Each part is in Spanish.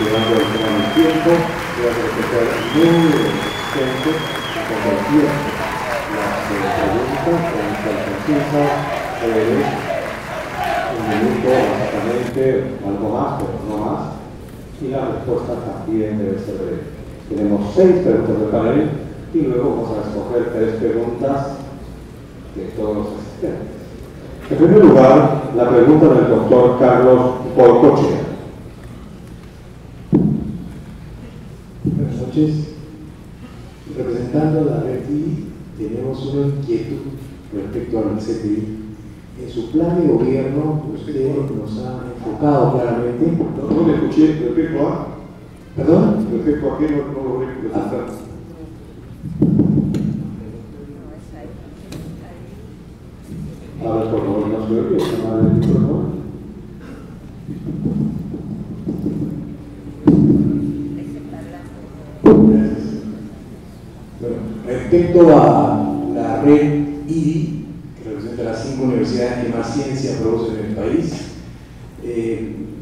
llegando al final del tiempo, voy a respetar muy extenso a compartir las preguntas con nuestras concisas, un minuto básicamente, algo más, pero no más, y la respuesta también debe ser breve. Tenemos 6 preguntas de panel y luego vamos a escoger 3 preguntas de todos los asistentes. En primer lugar, la pregunta del doctor Carlos Polcochea. Buenas noches. Representando a la red TI, tenemos una inquietud respecto al CTI. En su plan de gobierno, usted nos ha enfocado claramente. No le escuché, respecto a. ¿Perdón? Respecto a qué no lo voy a presentar. A ver, por favor, no se oye, llamar el micrófono. Gracias. Bueno, respecto a la red IDI, que representa las 5 universidades que más ciencia producen en el país,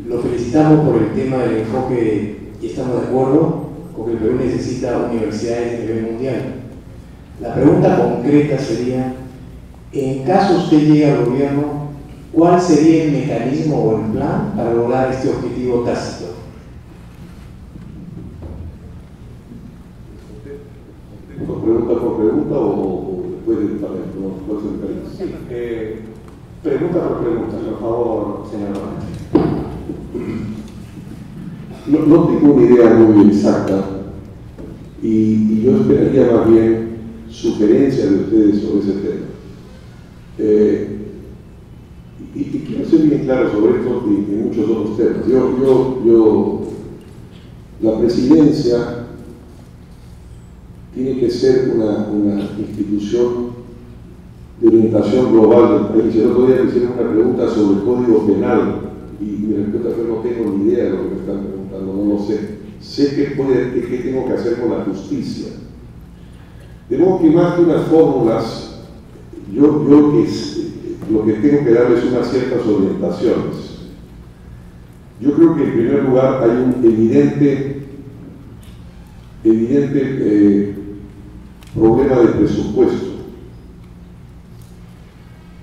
lo felicitamos por el tema del enfoque y estamos de acuerdo con que el Perú necesita universidades de nivel mundial. La pregunta concreta sería, en caso usted llegue al gobierno, ¿cuál sería el mecanismo o el plan para lograr este objetivo tácito? ¿Pregunta por pregunta o después del panel? ¿Cuál es el mecanismo? Sí, pregunta por pregunta, por favor, señor. No tengo una idea muy exacta y yo esperaría más bien sugerencias de ustedes sobre ese tema. Y quiero ser bien claro sobre esto y muchos otros temas. La presidencia tiene que ser una institución de orientación global del país. El otro día me hicieron una pregunta sobre el Código Penal y mi respuesta fue: no tengo ni idea de lo que me están preguntando, no lo sé. Sé qué tengo que hacer con la justicia. De modo que más que unas fórmulas, lo que tengo que darles unas ciertas orientaciones. Yo creo que en primer lugar hay un evidente problema de presupuesto.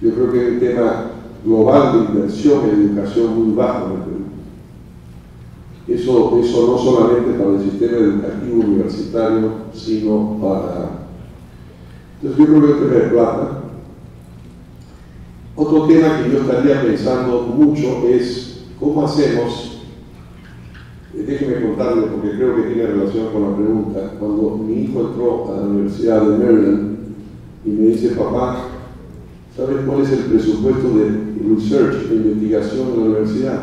Yo creo que hay un tema global de inversión en educación muy bajo en el Perú. Eso no solamente para el sistema educativo universitario, sino para... Entonces yo creo que hay un tema de plata. Otro tema que yo estaría pensando mucho es cómo hacemos, déjenme contarles porque creo que tiene relación con la pregunta. Cuando mi hijo entró a la Universidad de Maryland y me dice: papá, ¿sabes cuál es el presupuesto de research, de investigación de la universidad?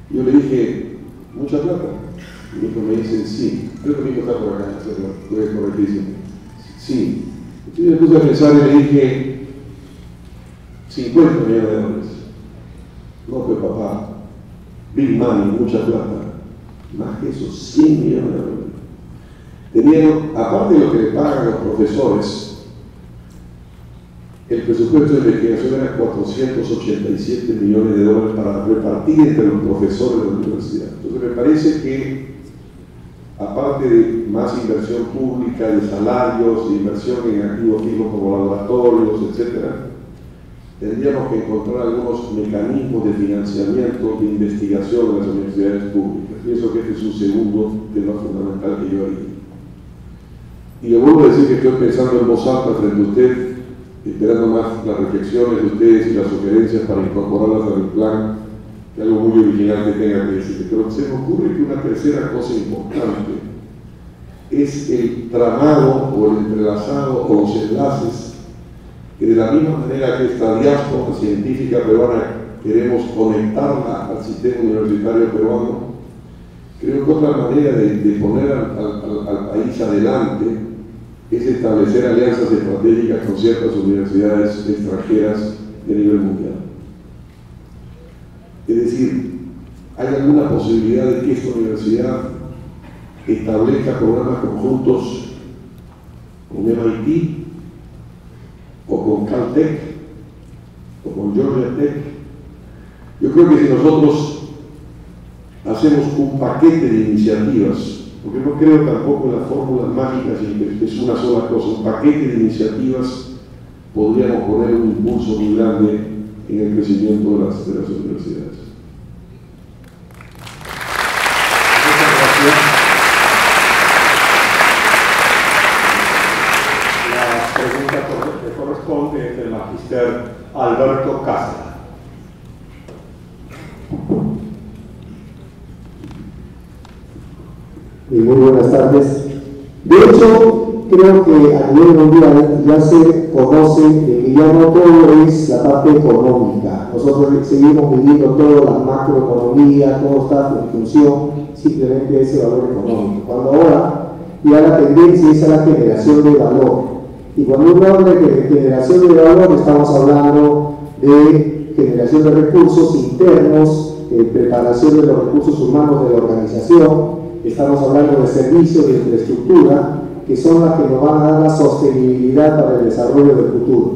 Yo le dije: mucha plata. Y mi hijo me dice: sí. Creo que mi hijo está por acá, lo voy a corregir. Sí. Entonces me puse a pensar y le dije: 50 millones de dólares. No, pues papá, big money, mucha plata. Más que eso, 100 millones de dólares. Tenían, aparte de lo que le pagan a los profesores, el presupuesto de investigación era 487 millones de dólares para repartir entre los profesores de la universidad. Entonces me parece que, aparte de más inversión pública, de salarios, de inversión en activos fijos como laboratorios, etc., tendríamos que encontrar algunos mecanismos de financiamiento de investigación en las universidades públicas. Pienso que este es un segundo tema fundamental que yo haría. Y le vuelvo a decir que estoy pensando en voz alta frente a usted, esperando más las reflexiones de ustedes y las sugerencias para incorporarlas al plan, que algo muy original que tenga que decir. Pero se me ocurre que una tercera cosa importante es el tramado o el entrelazado o los enlaces que, de la misma manera que esta diáspora científica peruana queremos conectarla al sistema universitario peruano, creo que otra manera de poner al país adelante es establecer alianzas estratégicas con ciertas universidades extranjeras de nivel mundial. Es decir, ¿hay alguna posibilidad de que esta universidad establezca programas conjuntos con MIT o con Caltech o con Georgia Tech? Yo creo que si nosotros hacemos un paquete de iniciativas, porque no creo tampoco en las fórmulas mágicas y que es una sola cosa, un paquete de iniciativas podríamos poner un impulso muy grande en el crecimiento de las universidades. Muchas gracias. La pregunta que corresponde es del magíster Alberto Castro. Muy buenas tardes. De hecho, creo que a nivel mundial ya se conoce que ya no todo es la parte económica. Nosotros seguimos midiendo toda la macroeconomía, todo está en función simplemente de ese valor económico. Cuando ahora ya la tendencia es a la generación de valor. Y cuando uno habla de generación de valor, estamos hablando de generación de recursos internos, preparación de los recursos humanos de la organización. Estamos hablando de servicios, de infraestructura, que son las que nos van a dar la sostenibilidad para el desarrollo del futuro.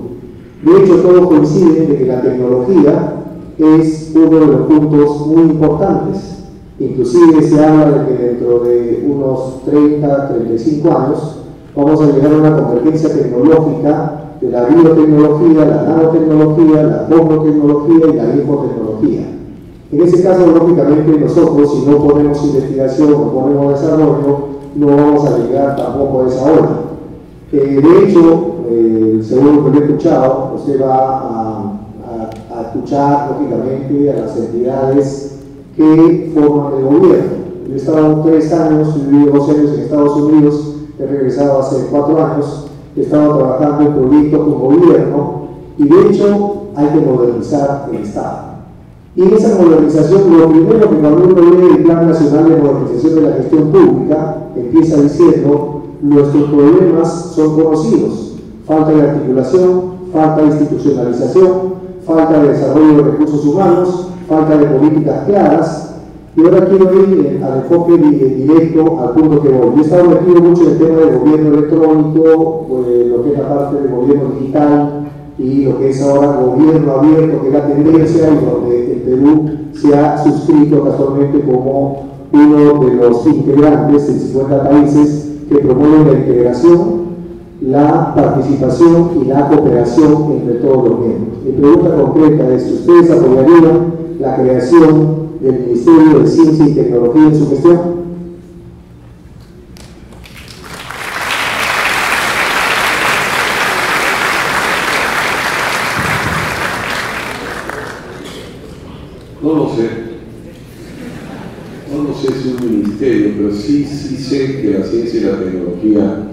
De hecho, todos coinciden de que la tecnología es uno de los puntos muy importantes. Inclusive se habla de que dentro de unos 30, 35 años vamos a llegar a una convergencia tecnológica de la biotecnología, la nanotecnología, la nanotecnología y la infotecnología. En ese caso, lógicamente, nosotros, si no ponemos investigación, no ponemos desarrollo, no vamos a llegar tampoco a esa hora. De hecho, según lo que he escuchado, usted va a escuchar, lógicamente, a las entidades que forman el gobierno. Yo he estado 3 años, he vivido 2 años en Estados Unidos, he regresado hace 4 años, he estado trabajando en proyectos con gobierno y, de hecho, hay que modernizar el Estado. Y en esa modernización, lo primero que cuando uno lee el Plan Nacional de Modernización de la Gestión Pública, empieza diciendo: nuestros problemas son conocidos, falta de articulación, falta de institucionalización, falta de desarrollo de recursos humanos, falta de políticas claras. Y ahora quiero ir al enfoque directo al punto que voy. Yo he estado metido mucho en el tema del gobierno electrónico, lo que es la parte del gobierno digital, y lo que es ahora gobierno abierto, que es la tendencia, y donde el Perú se ha suscrito casualmente como uno de los integrantes en 50 países que promueven la integración, la participación y la cooperación entre todos los miembros. Mi pregunta concreta es: ¿ustedes apoyarían la creación del Ministerio de Ciencia y Tecnología en su gestión? No lo sé. No sé si un ministerio, pero sí sé que la ciencia y la tecnología.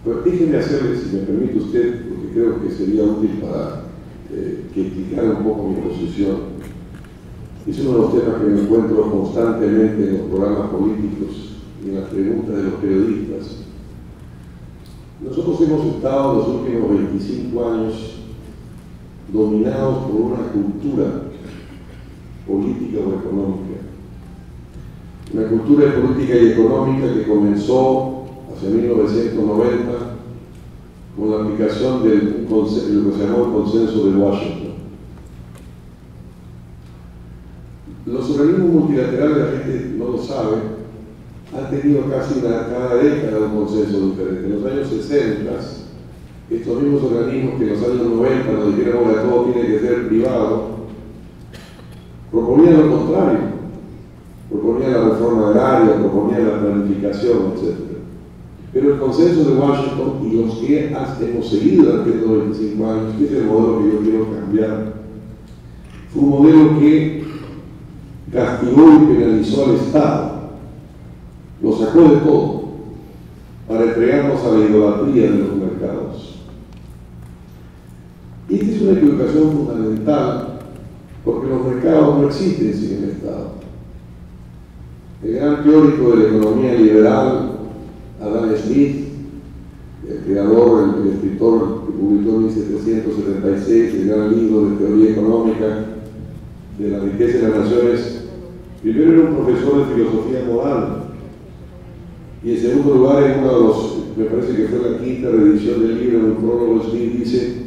Pero déjenme hacerle, si me permite usted, porque creo que sería útil para que explicara un poco mi posición. Es uno de los temas que me encuentro constantemente en los programas políticos y en las preguntas de los periodistas. Nosotros hemos estado en los últimos 25 años dominados por una cultura política o económica. Una cultura política y económica que comenzó hacia 1990 con la aplicación de lo que se llamó el Consenso de Washington. Los organismos multilaterales, la gente no lo sabe, han tenido casi cada década un consenso diferente. En los años 60, estos mismos organismos que en los años 90 nos dijeron que todo tiene que ser privado, proponían lo contrario, proponían la reforma agraria, proponían la planificación, etc. Pero el consenso de Washington y los que hemos seguido durante estos 25 años, que es el modelo que yo quiero cambiar, fue un modelo que castigó y penalizó al Estado, lo sacó de todo para entregarnos a la idolatría de los mercados. Y esta es una equivocación fundamental, porque los mercados no existen sin el Estado. El gran teórico de la economía liberal, Adam Smith, el creador, el escritor que publicó en 1776 el gran libro de teoría económica de la riqueza de las naciones, primero era un profesor de filosofía moral, y en segundo lugar, en uno de los, me parece que fue la 5ª reedición del libro, en un prólogo, Smith dice: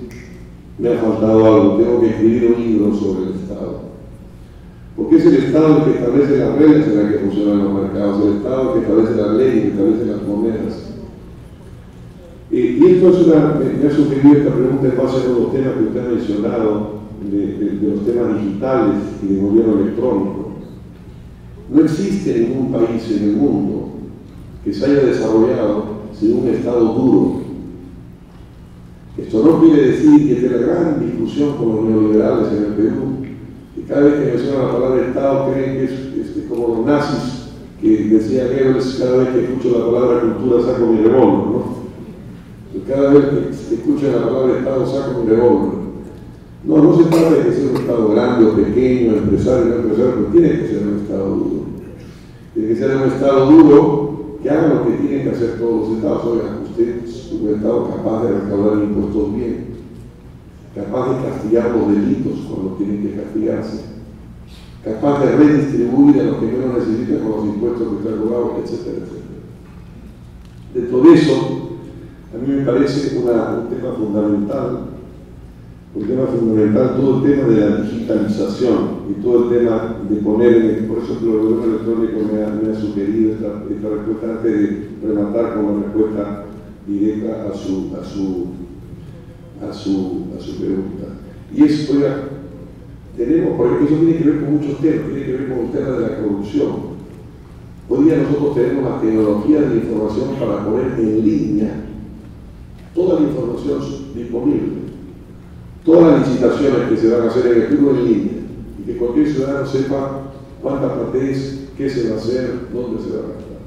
me ha faltado algo, tengo que escribir un libro sobre el Estado. Porque es el Estado el que establece las reglas en las que funcionan los mercados, el Estado el que establece las leyes, que establece las monedas. Y esto es me ha sugerido esta pregunta en base a los temas que usted ha mencionado, de los temas digitales y de gobierno electrónico. No existe ningún país en el mundo que se haya desarrollado sin un Estado duro. Esto no quiere decir que de la gran discusión con los neoliberales en el Perú, que cada vez que mencionan la palabra Estado creen que es como los nazis, que decía Goebbels, cada vez que escucho la palabra cultura saco mi revólver, ¿no? Cada vez que escucho la palabra Estado saco mi revólver. No, no se trata de que sea un Estado grande o pequeño, empresario o no empresario, pero tiene que ser un Estado duro. Tiene que ser un Estado duro que haga lo que tienen que hacer todos los Estados. Oiga, usted es un Estado capaz de recaudar impuestos bien, capaz de castigar los delitos cuando tienen que castigarse, capaz de redistribuir a los que menos necesitan con los impuestos que están cobrados, etcétera, etcétera. Dentro de eso, a mí me parece un tema fundamental todo el tema de la digitalización y todo el tema de poner, por eso el gobierno electrónico me ha sugerido esta respuesta antes de rematar con una respuesta directa a su pregunta. Y es, oiga, porque eso tiene que ver con muchos temas, tiene que ver con el tema de la corrupción. Hoy día nosotros tenemos la tecnología de la información para poner en línea toda la información disponible. Todas las licitaciones que se van a hacer en el Perú en línea y que cualquier ciudadano sepa cuánta plata es, qué se va a hacer, dónde se va a gastar.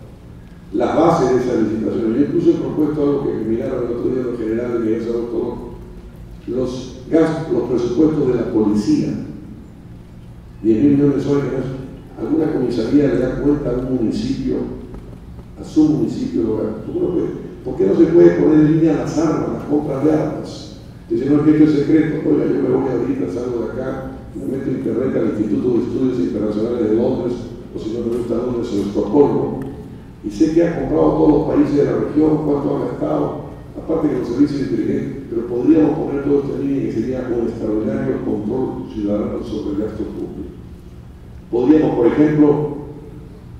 Las bases de esas licitaciones. Yo incluso he propuesto algo que miraron el otro día en lo general y que ya se todo. Los presupuestos de la policía. 10.000 millones de soles. Alguna comisaría le da cuenta a un municipio, a su municipio lo gasta. ¿Por qué no se puede poner en línea las armas, las compras de armas? Dice, no es que esto es secreto, oiga, yo me voy ahorita, salgo de acá, me meto en internet al Instituto de Estudios Internacionales de Londres, o si no me gusta Londres o Estocolmo, y sé que ha comprado todos los países de la región, cuánto ha gastado, aparte que los servicios inteligentes, pero podríamos poner todo esto en línea que sería un extraordinario control ciudadano sobre el gasto público. Podríamos, por ejemplo,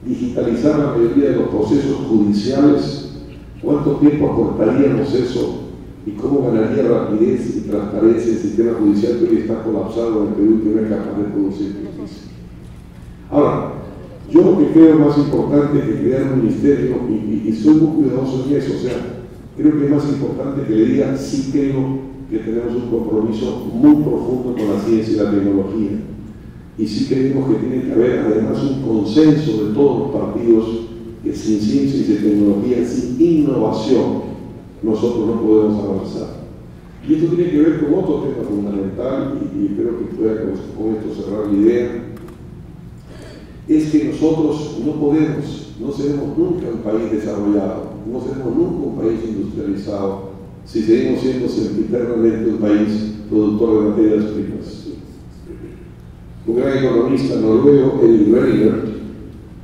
digitalizar la mayoría de los procesos judiciales. ¿Cuánto tiempo acortaríamos eso? ¿Y cómo ganaría rapidez y transparencia el sistema judicial que hoy está colapsado en el Perú y que no es capaz de producir justicia? Ahora, yo lo que creo más importante que crear un ministerio, y soy muy cuidadoso en eso, o sea, creo que es más importante que le diga, sí creo que tenemos un compromiso muy profundo con la ciencia y la tecnología. Y sí creemos que tiene que haber además un consenso de todos los partidos que sin ciencia y sin tecnología, sin innovación, nosotros no podemos avanzar. Y esto tiene que ver con otro tema fundamental, y espero que pueda con esto cerrar la idea, es que nosotros no seremos nunca un país desarrollado, no seremos nunca un país industrializado, si seguimos siendo sempiternamente un país productor de materias primas. Un gran economista noruego, Erik Rønningen,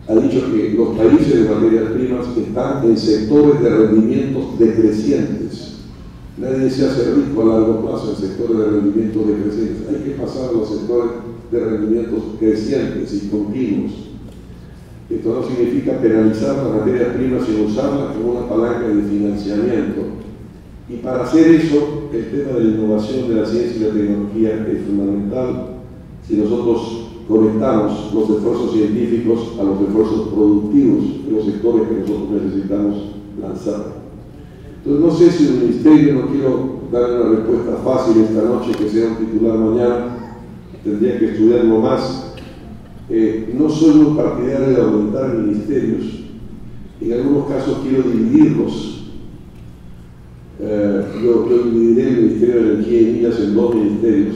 ha dicho que los países de materias primas están en sectores de rendimientos decrecientes. Nadie se hace rico a largo plazo en sectores de rendimientos decrecientes. Hay que pasar a los sectores de rendimientos crecientes y continuos. Esto no significa penalizar las materias primas, sino usarlas como una palanca de financiamiento. Y para hacer eso, el tema de la innovación de la ciencia y la tecnología es fundamental. Si nosotros conectamos los esfuerzos científicos a los esfuerzos productivos de los sectores que nosotros necesitamos lanzar. Entonces, no sé si el ministerio, no quiero dar una respuesta fácil esta noche, que sea un titular mañana, tendría que estudiarlo más. No soy un partidario de aumentar ministerios, en algunos casos quiero dividirlos. Yo dividiré el Ministerio de Energía y Minas en dos ministerios.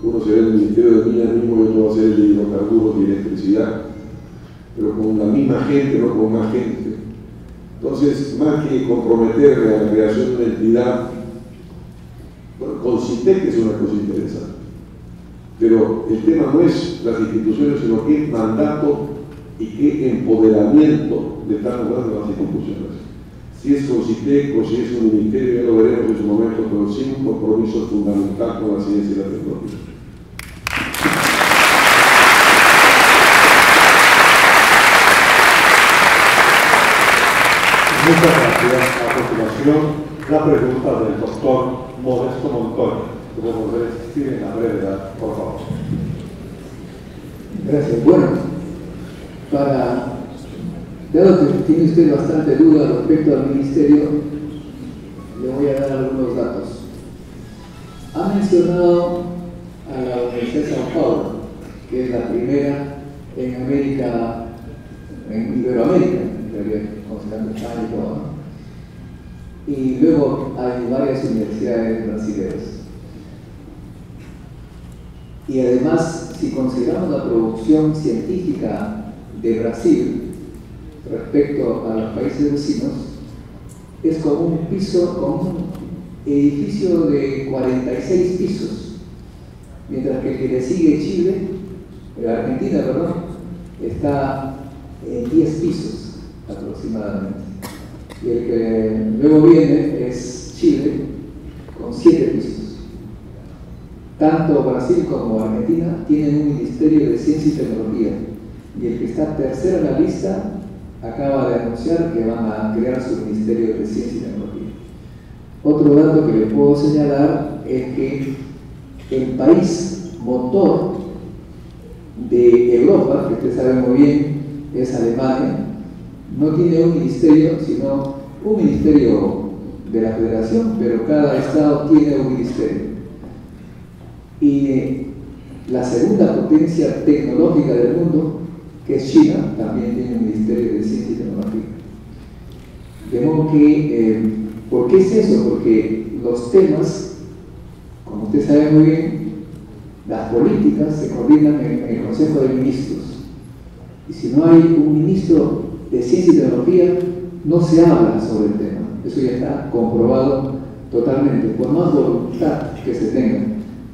Uno será el Ministerio de Minas mismo y otro va a ser el de hidrocarburos y electricidad, pero con la misma gente, no con más gente. Entonces, más que comprometerme a la creación de una entidad, bueno, con CITEC es una cosa interesante, pero el tema no es las instituciones, sino qué mandato y qué empoderamiento le están dando las instituciones. Si es con CITEC o si es un ministerio, ya lo veremos en su momento, pero sí un compromiso fundamental con la ciencia y la tecnología. Muchas gracias. A continuación, la pregunta del doctor Modesto Montoya, que va a volver a existir en la brevedad, por favor. Gracias. Bueno, dado que tiene usted bastante duda respecto al ministerio, le voy a dar algunos datos. Ha mencionado a la Universidad de São Paulo, que es la primera en América, en Iberoamérica, en realidad, considerando España y todo, ¿no? Y luego hay varias universidades brasileñas. Y además, si consideramos la producción científica de Brasil respecto a los países vecinos, es como un edificio de 46 pisos, mientras que el que le sigue Argentina, está en 10 pisos aproximadamente. Y el que luego viene es Chile, con 7 pisos. Tanto Brasil como Argentina tienen un ministerio de ciencia y tecnología, y el que está tercero en la lista acaba de anunciar que van a crear su ministerio de ciencia y tecnología. Otro dato que le puedo señalar es que el país motor de Europa, que usted sabe muy bien, es Alemania, no tiene un ministerio, sino un ministerio de la federación, pero cada estado tiene un ministerio. Y la segunda potencia tecnológica del mundo, que es China, también tiene un ministerio de ciencia y tecnología. De modo que, ¿por qué es eso? Porque los temas, como usted sabe muy bien, las políticas se coordinan en el Consejo de Ministros. Y si no hay un ministro de ciencia y tecnología, no se habla sobre el tema. Eso ya está comprobado totalmente. Por más voluntad que se tenga,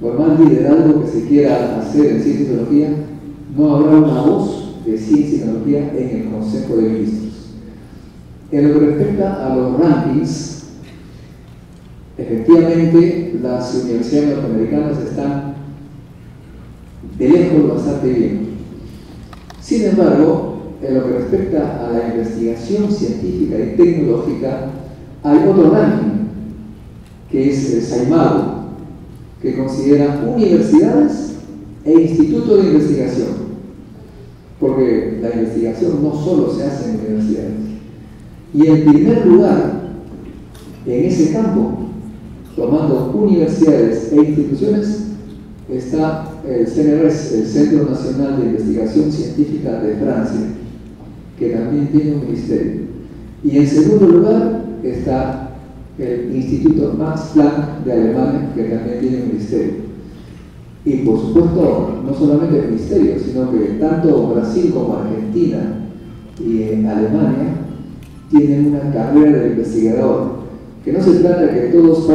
por más liderazgo que se quiera hacer en ciencia y tecnología, no habrá una voz de ciencia y tecnología en el Consejo de Ministros. En lo que respecta a los rankings, efectivamente las universidades norteamericanas están de lejos bastante bien. Sin embargo, en lo que respecta a la investigación científica y tecnológica, hay otro ranking, que es el SAIMADO, que considera universidades e institutos de investigación, porque la investigación no solo se hace en universidades. Y en primer lugar, en ese campo, tomando universidades e instituciones, está el CNRS, el Centro Nacional de Investigación Científica de Francia, que también tiene un ministerio. Y en segundo lugar está el Instituto Max Planck de Alemania, que también tiene un ministerio. Y por supuesto, no solamente el ministerio, sino que tanto Brasil como Argentina y Alemania tienen una carrera de investigador, que no se trata de que todos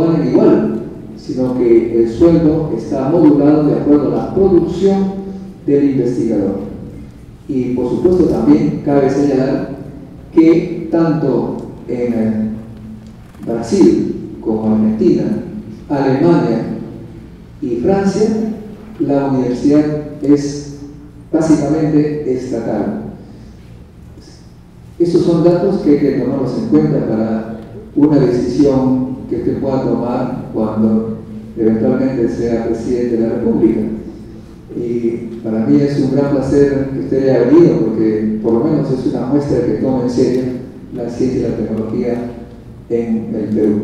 ganen igual, sino que el sueldo está modulado de acuerdo a la producción del investigador. Y por supuesto también cabe señalar que tanto en Brasil como Argentina, Alemania y Francia, la universidad es básicamente estatal. Estos son datos que hay que tomarlos en cuenta para una decisión que usted pueda tomar cuando eventualmente sea presidente de la República. Y para mí es un gran placer que usted haya venido, porque por lo menos es una muestra de que toma en serio la ciencia y la tecnología en el Perú.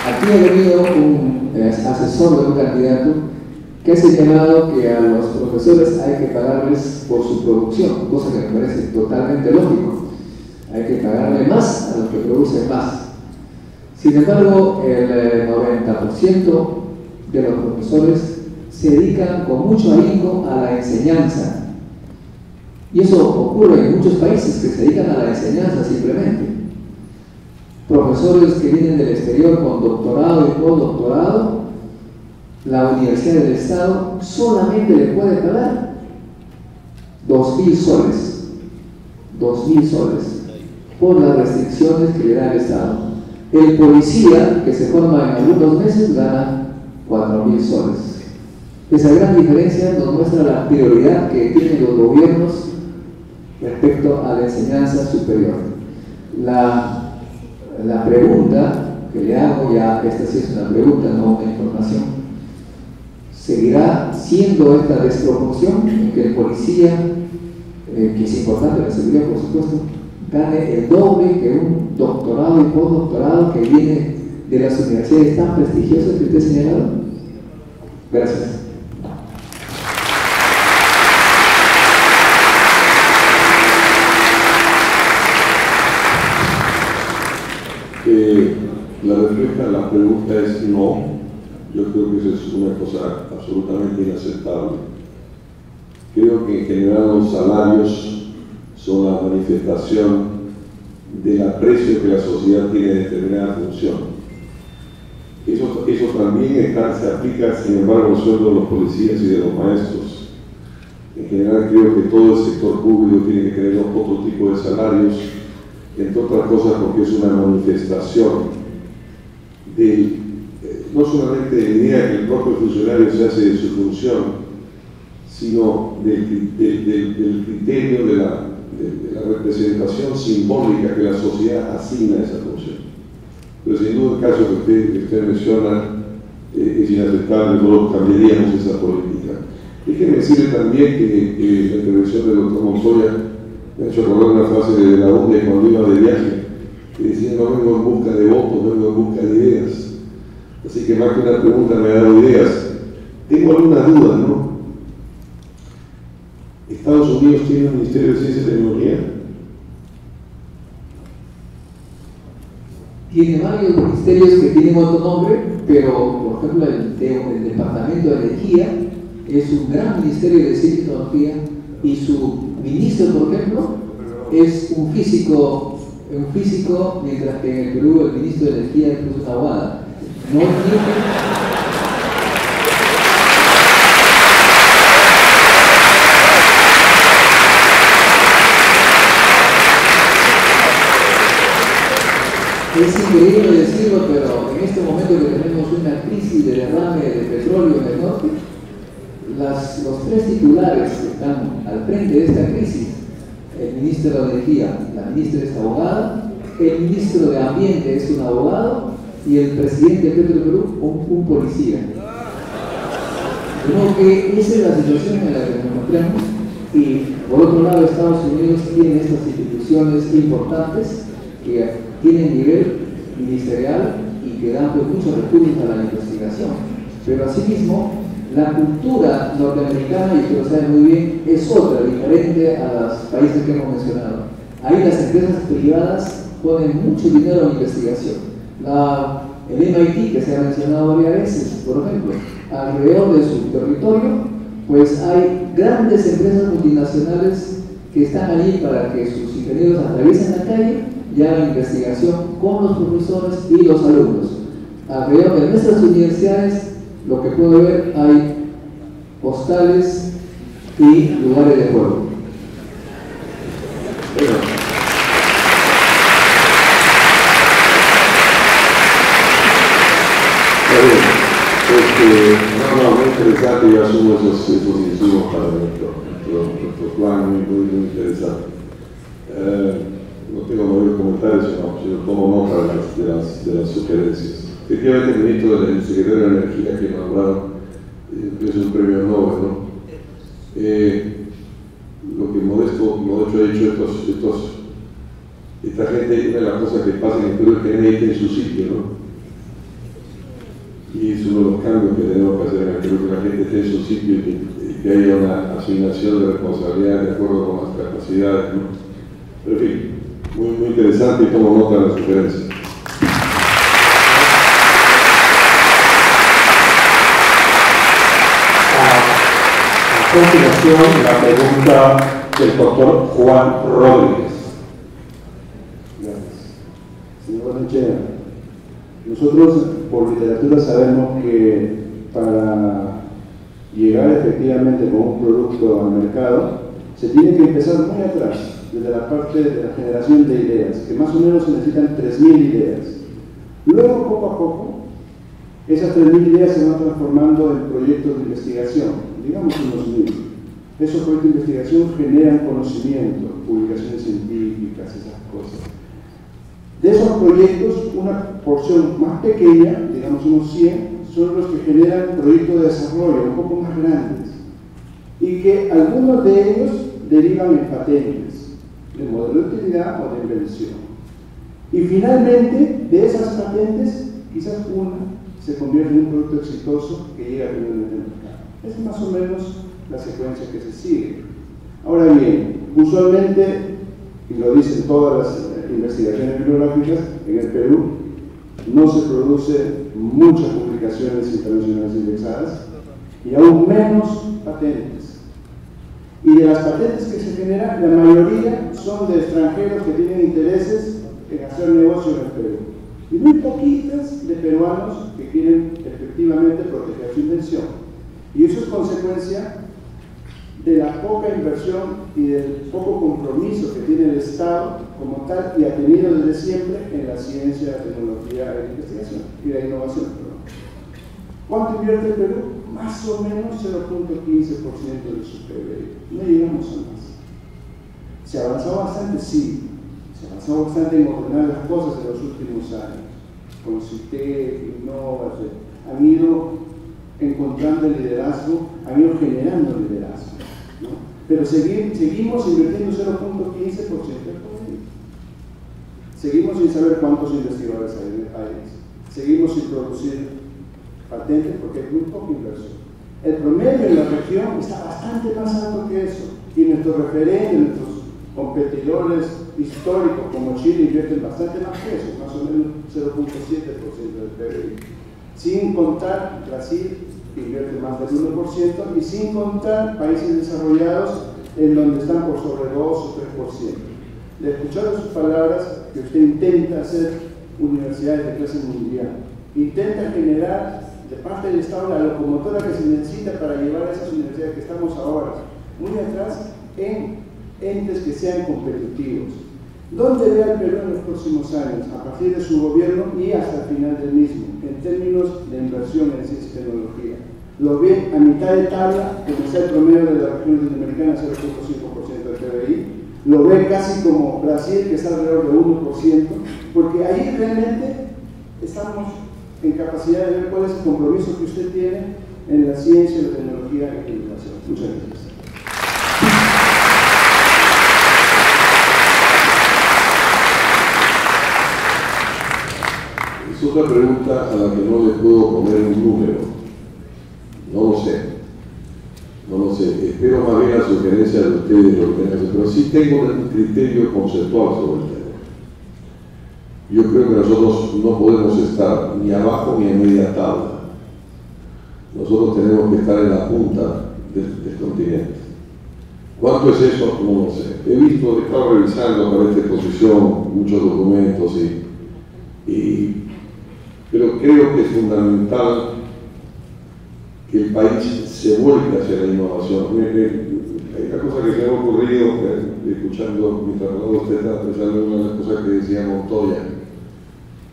Aquí ha venido un asesor de un candidato que ha señalado que a los profesores hay que pagarles por su producción, cosa que me parece totalmente lógico. Hay que pagarle más a los que producen más. Sin embargo, el 90% de los profesores se dedican con mucho ahínco a la enseñanza. Y eso ocurre en muchos países que se dedican a la enseñanza simplemente. Profesores que vienen del exterior con doctorado y postdoctorado, la Universidad del Estado solamente le puede pagar 2.000 soles. 2.000 soles por las restricciones que le da el Estado. El policía que se forma en algunos meses gana 4.000 soles. Esa gran diferencia nos muestra la prioridad que tienen los gobiernos respecto a la enseñanza superior. La pregunta que le hago, ya esta sí es una pregunta, no una información, ¿seguirá siendo esta desproporción en que el policía, que es importante la seguridad por supuesto, gane el doble que un doctorado y postdoctorado que viene de las universidades tan prestigiosas que usted ha señalado? Gracias. La respuesta a la pregunta es no. Yo creo que eso es una cosa absolutamente inaceptable. Creo que en general los salarios son la manifestación del aprecio que la sociedad tiene de determinada función. Eso también se aplica, sin embargo, al sueldo de los policías y de los maestros. En general creo que todo el sector público tiene que tener otro tipo de salarios, entre otras cosas porque es una manifestación no solamente de la idea que el propio funcionario se hace de su función, sino del criterio de la representación simbólica que la sociedad asigna a esa función. Pero sin duda el caso que usted menciona es inaceptable, no cambiaríamos esa política. Déjeme decirle también que la intervención del doctor Montoya me ha hecho acordar una frase de la UNE cuando iba de viaje, que decía: no vengo en busca de votos, vengo en busca de ideas. Así que más que una pregunta me ha dado ideas. Tengo alguna duda, ¿no? ¿Estados Unidos tiene un Ministerio de Ciencia y Tecnología? Tiene varios ministerios que tienen otro nombre, pero por ejemplo el Departamento de Energía es un gran ministerio de Ciencia y Tecnología, y su ministro, por ejemplo, es un físico, mientras que en el Perú el ministro de Energía es una abogada. No tiene... Es increíble decirlo, pero en este momento que tenemos una crisis de derrame de petróleo en el norte, los tres titulares que están al frente de esta crisis, el ministro de Energía, la ministra es abogada, el ministro de Ambiente es un abogado y el presidente de Perú un policía. Creo que esa es la situación en la que nos encontramos, y por otro lado Estados Unidos tiene estas instituciones importantes que tienen nivel ministerial y que dan muchos recursos a la investigación, pero asimismo la cultura norteamericana, y usted lo sabe muy bien, es otra, diferente a los países que hemos mencionado. Ahí las empresas privadas ponen mucho dinero en investigación. El MIT, que se ha mencionado varias veces, por ejemplo, alrededor de su territorio, pues hay grandes empresas multinacionales que están allí para que sus ingenieros atraviesen la calle y hagan investigación con los profesores y los alumnos. Alrededor de nuestras universidades, lo que puedo ver, hay hostales y lugares de juego. Muy interesante, yo asumo esos insumos para nuestro plan, muy interesante. No tengo mayores comentarios, sino tomo nota de las sugerencias. Efectivamente, el secretario de Energía que nombraron es un premio Nobel, ¿no? Lo que Modesto ha dicho, esta gente, una de las cosas que pasa en el Perú es que nadie tiene su sitio, ¿no? Y es uno de los cambios que tenemos que hacer en el Perú, que la gente esté en su sitio y que haya una asignación de responsabilidad de acuerdo con las capacidades, ¿no? Pero en fin, muy interesante, y tomo nota de las sugerencias. A continuación, la pregunta del doctor Juan Rodríguez. Gracias. Señor Barnechea, nosotros por literatura sabemos que para llegar efectivamente con un producto al mercado se tiene que empezar muy atrás, desde la parte de la generación de ideas, que más o menos se necesitan 3.000 ideas. Luego, poco a poco, Esas 3.000 ideas se van transformando en proyectos de investigación, digamos unos 1.000. Esos proyectos de investigación generan conocimiento, publicaciones científicas, esas cosas. De esos proyectos, una porción más pequeña, digamos unos 100, son los que generan proyectos de desarrollo un poco más grandes y que algunos de ellos derivan en patentes, de modelo de utilidad o de invención. Y finalmente, de esas patentes, quizás una se convierte en un producto exitoso que llega a finalmente al mercado. Es más o menos la secuencia que se sigue. Ahora bien, usualmente, y lo dicen todas las investigaciones bibliográficas, en el Perú no se produce muchas publicaciones internacionales indexadas y aún menos patentes. Y de las patentes que se generan, la mayoría son de extranjeros que tienen intereses en hacer negocio en el Perú. Y muy poquitas de peruanos que quieren efectivamente proteger su inversión. Y eso es consecuencia de la poca inversión y del poco compromiso que tiene el Estado como tal y ha tenido desde siempre en la ciencia, la tecnología, la investigación y la innovación. ¿Cuánto invierte el Perú? Más o menos 0.15% de su PIB. No llegamos a más. ¿Se ha avanzado bastante? Sí. Se ha avanzado bastante en ordenar las cosas en los últimos años. Con CITEC, Innova, han ido encontrando el liderazgo, han ido generando liderazgo, ¿no? Pero seguimos invirtiendo 0.15% del PIB. Seguimos sin saber cuántos investigadores hay en el país. Seguimos sin producir patentes porque hay muy poca inversión. El promedio en la región está bastante más alto que eso. Y nuestros referentes, nuestros competidores históricos como Chile invierten bastante más que eso, más o menos 0.7% del PIB. Sin contar Brasil, que invierte más del 1%, y sin contar países desarrollados en donde están por sobre 2 o 3%. De escuchar sus palabras, que usted intenta hacer universidades de clase mundial, intenta generar de parte del Estado la locomotora que se necesita para llevar a esas universidades que estamos ahora muy atrás en entes que sean competitivos. ¿Dónde ve al Perú en los próximos años, a partir de su gobierno y hasta el final del mismo, en términos de inversión en ciencia y tecnología? Lo ve a mitad de tabla, como está el promedio de la región latinoamericana, 0.5% del PBI, lo ve casi como Brasil, que está alrededor de 1%, porque ahí realmente estamos en capacidad de ver cuál es el compromiso que usted tiene en la ciencia, la tecnología y la innovación. Muchas gracias. Es otra pregunta a la que no le puedo poner un número. No lo sé. No lo sé. Espero más bien la sugerencia de ustedes, pero sí tengo un criterio conceptual sobre el tema. Yo creo que nosotros no podemos estar ni abajo ni en media tabla. Nosotros tenemos que estar en la punta del continente. ¿Cuánto es eso? No lo sé. He estado revisando para esta exposición muchos documentos pero creo que es fundamental que el país se vuelque hacia la innovación. Hay una cosa que se me ha ocurrido, escuchando mientras usted está pensando en una de las cosas que decía Montoya,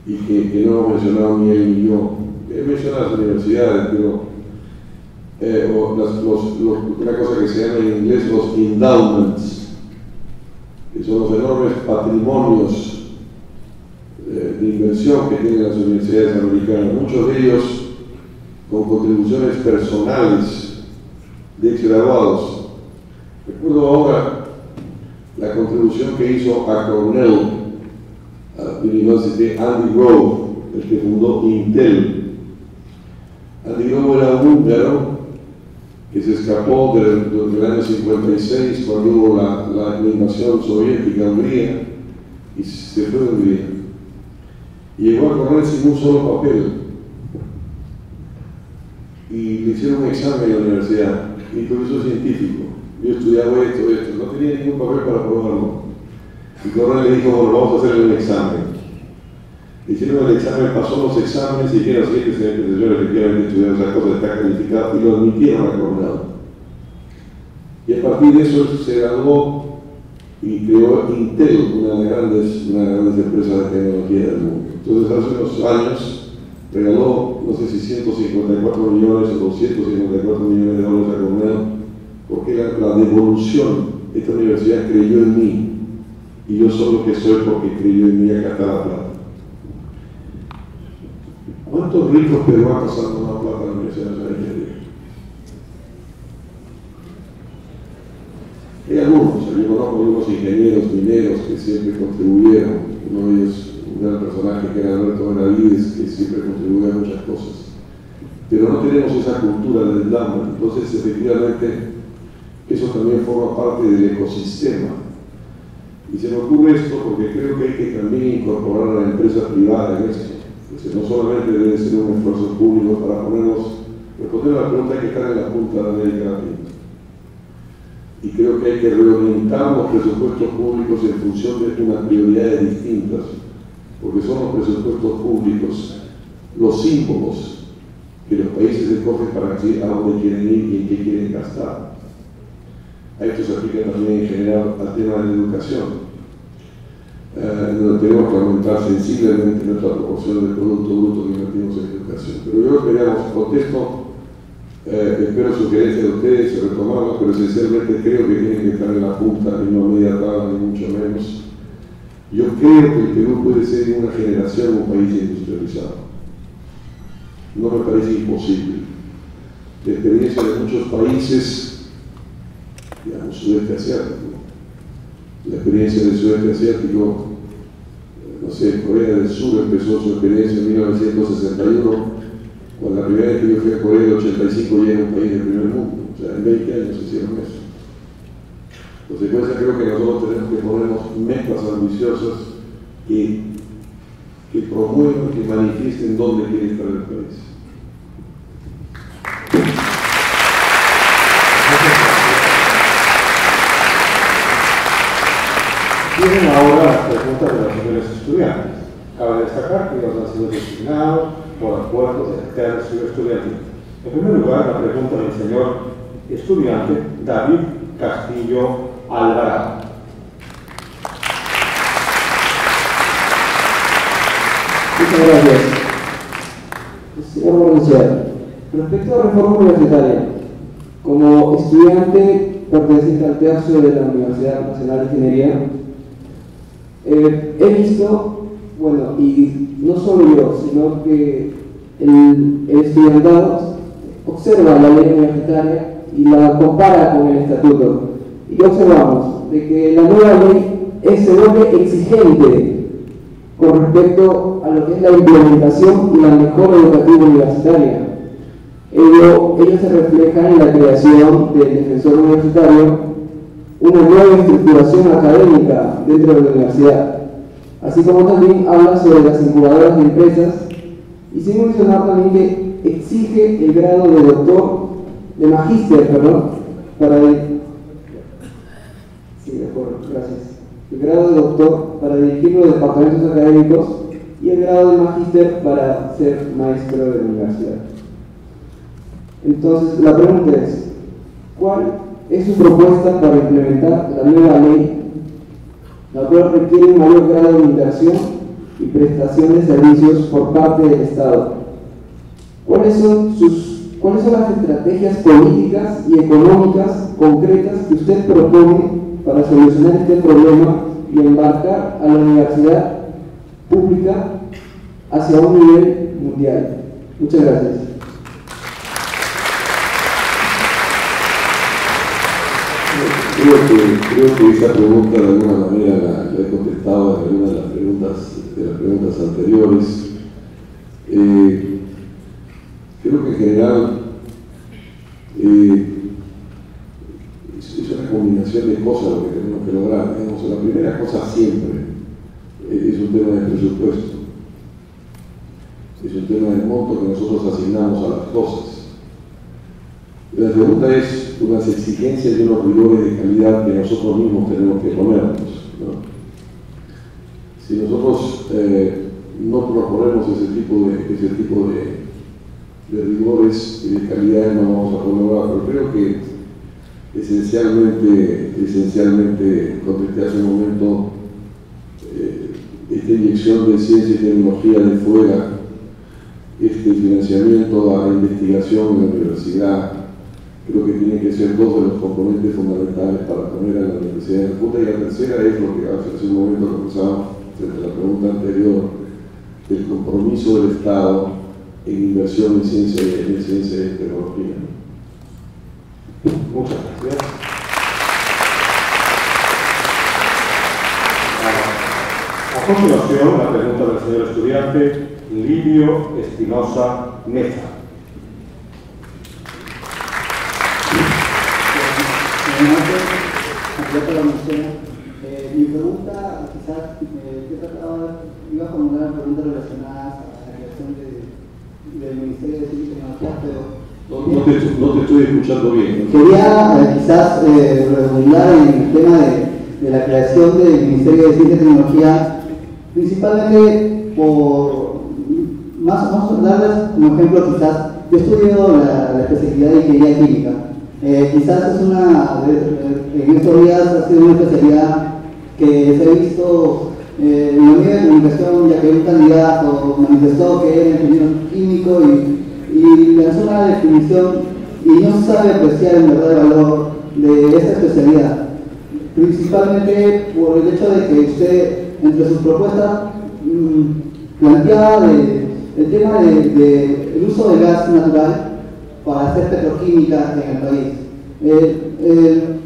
y que no hemos mencionado ni él ni yo. He mencionado las universidades, pero una cosa que se llama en inglés los endowments, que son los enormes patrimonios de inversión que tienen las universidades americanas, muchos de ellos con contribuciones personales de ex graduados. Recuerdo ahora la contribución que hizo a Cornell University Andy Grove, el que fundó Intel. Andy Grove era un húngaro que se escapó del año 56 cuando hubo la invasión soviética a Hungría y se fue de Hungría. Y llegó a Cornell sin un solo papel. Y le hicieron un examen en la universidad, incluso científico. Yo estudiaba esto, no tenía ningún papel para probarlo. Y Cornell le dijo, bueno, vamos a hacerle un examen. Le hicieron el examen, pasó los exámenes y dijeron, sí, señor, efectivamente estudiar esa cosa, está calificado, y lo admitieron a Cornell. Y a partir de eso se graduó y creó Intel, una de las grandes empresas de tecnología del mundo. Entonces, hace unos años, regaló, no sé si 154 millones o 254 millones de dólares a Cornell, porque la devolución, esta universidad creyó en mí, y yo soy lo que soy porque creyó en mí. Acá está la plata. ¿Cuántos ricos peruanos han donado plata a la Universidad Nacional de Ingeniería? Hay algunos, yo conozco algunos ingenieros mineros que siempre contribuyeron. Uno de ellos, un gran personaje que era Alberto Benavides, que siempre contribuía a muchas cosas. Pero no tenemos esa cultura del endowment, entonces efectivamente eso también forma parte del ecosistema. Y se me ocurre esto porque creo que hay que también incorporar a la empresa privada en esto. No solamente debe ser un esfuerzo público para responder a la pregunta que está en la punta de América Latina. Y creo que hay que reorientar los presupuestos públicos en función de unas prioridades distintas, porque son los presupuestos públicos los símbolos que los países escogen para decir a dónde quieren ir y en qué quieren gastar. A esto se aplica también en general al tema de la educación. Donde tenemos que aumentar sensiblemente nuestra proporción del Producto Bruto que invertimos en educación. Pero yo queríamos, contesto, espero sugerencias de ustedes, retomarlas, pero esencialmente creo que tienen que estar en la punta y no a media tabla, ni mucho menos. Yo creo que el Perú puede ser en una generación un país industrializado. No me parece imposible. La experiencia de muchos países, digamos, sudeste asiático, la experiencia del sudeste asiático, no sé, Corea del Sur empezó su experiencia en 1961, cuando la primera vez que yo fui a Corea del 85 ya era un país del primer mundo, o sea, en 20 años hicieron eso. En consecuencia, creo que nosotros tenemos que ponernos metas ambiciosas que promuevan, que manifiesten dónde quiere estar el país. Vienen ahora las preguntas de los señores estudiantes. Cabe destacar que ellos han sido designados por acuerdos de tercio estudiantil. En primer lugar, la pregunta del señor estudiante David Castillo Alvarado. Muchas gracias. Señor Borrachera, respecto a la reforma universitaria, como estudiante perteneciente al tercio de la Universidad Nacional de Ingeniería, he visto, bueno, y no solo yo, sino que el estudiantado observa la ley universitaria y la compara con el estatuto. Y observamos de que la nueva ley se vuelve exigente con respecto a lo que es la implementación y la mejora educativa universitaria. Ello se refleja en la creación del defensor universitario, una nueva estructuración académica dentro de la universidad, así como también habla sobre las incubadoras de empresas, y sin mencionar también que exige el grado de doctor, de magíster, para el grado de doctor para dirigir los departamentos académicos y el grado de magíster para ser maestro de la universidad. Entonces, la pregunta es, ¿cuál es su propuesta para implementar la nueva ley, la cual requiere un mayor grado de inversión y prestación de servicios por parte del Estado? ¿Cuáles son las estrategias políticas y económicas concretas que usted propone para solucionar este problema y embarcar a la universidad pública hacia un nivel mundial? Muchas gracias. Creo que esa pregunta de alguna manera la he contestado en alguna de las preguntas anteriores. Creo que en general es una combinación de cosas lo que tenemos que lograr. Digamos, la primera cosa siempre es un tema de presupuesto, es un tema del monto que nosotros asignamos a las cosas. La segunda es unas exigencias y unos rigores de calidad que nosotros mismos tenemos que ponernos, ¿no? Si nosotros no proponemos ese tipo de rigores y de calidad, no vamos a poder lograr. Pero creo que esencialmente contesté hace un momento, esta inyección de ciencia y tecnología de fuera este financiamiento a la investigación en la universidad. Creo que tienen que ser dos de los componentes fundamentales para poner a la universidad en punta. Y la tercera es lo que hace un momento conversábamos frente a la pregunta anterior, del compromiso del Estado en inversión en ciencia y tecnología. Muchas gracias. A continuación, la pregunta del señor estudiante Livio Espinosa Neza. Mi pregunta, quizás, iba a formular preguntas relacionadas a la creación del Ministerio de Ciencia y Tecnología, pero No te estoy escuchando bien. quería quizás redundar en el tema de la creación del Ministerio de Ciencia y Tecnología, principalmente por más darles como ejemplo. Quizás yo estudio la especialidad de ingeniería química. Quizás es en estos días ha sido una especialidad que se ha visto en los medios de comunicación, ya que un candidato manifestó que era ingeniero químico y lanzó una definición y no se sabe apreciar en verdad el valor de esta especialidad, principalmente por el hecho de que usted entre sus propuestas planteaba el tema del uso de gas natural para hacer petroquímica en el país.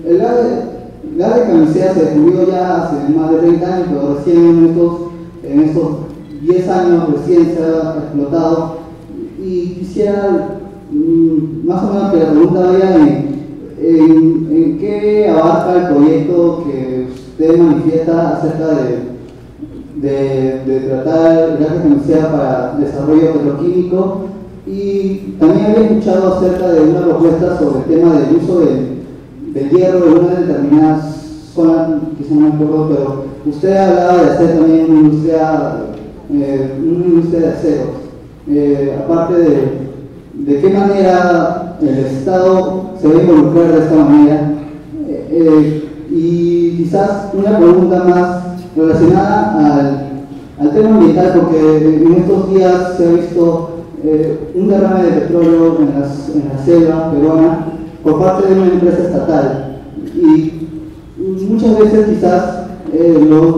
El gas de camisea se descubrió ya hace más de 30 años, pero recién en estos 10 años recién se ha explotado. Y quisiera más o menos que la pregunta vaya en qué abarca el proyecto que usted manifiesta acerca de tratar el gas de camisea para desarrollo petroquímico. Y también había escuchado acerca de una propuesta sobre el tema del uso del hierro en una determinada zona, quizá no me acuerdo, pero usted hablaba de hacer también una industria de acero. Aparte de qué manera el Estado se va a involucrar de esta manera. Y quizás una pregunta más relacionada al tema ambiental, porque en estos días se ha visto un derrame de petróleo en la selva peruana por parte de una empresa estatal, y muchas veces quizás los